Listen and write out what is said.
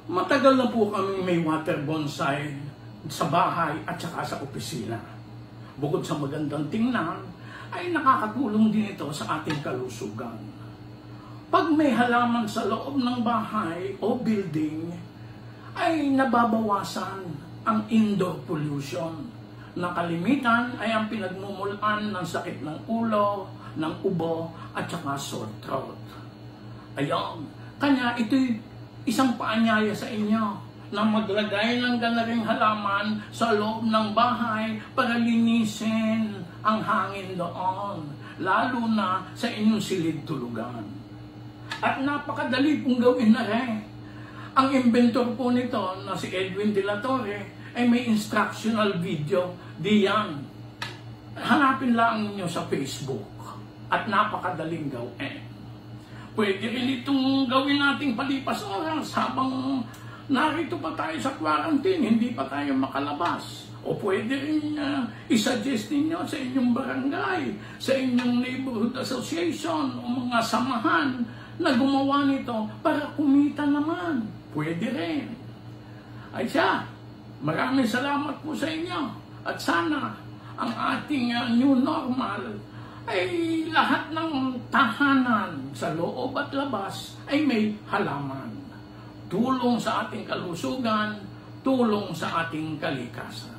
Matagal na po kaming may water bonsai sa bahay at saka sa opisina. Bukod sa magandang tingnan, ay nakakatulong din ito sa ating kalusugan. Pag may halaman sa loob ng bahay o building, ay nababawasan ang indoor pollution na kalimitan ay ang pinagmumulan ng sakit ng ulo, ng ubo at saka sore throat. Ayon, kanya ito'y isang paanyaya sa inyo na maglagay ng ganaring halaman sa loob ng bahay para linisin ang hangin doon, lalo na sa inyong silid tulugan. At napakadali pong gawin na rin. Ang inventor po nito na si Edwin De La Torre ay may instructional video diyan. Hanapin lang ninyo sa Facebook at napakadaling gawin. Pwede rin itong gawin nating palipas oras habang narito pa tayo sa quarantine, hindi pa tayo makalabas. O pwede rin isuggest ninyo sa inyong barangay, sa inyong neighborhood association o mga samahan na gumawa nito para kumita naman. Pwede rin. Ay siya, maraming salamat po sa inyo. At sana ang ating new normal ay lahat ng tahanan sa loob at labas ay may halaman. Tulong sa ating kalusugan, tulong sa ating kalikasan.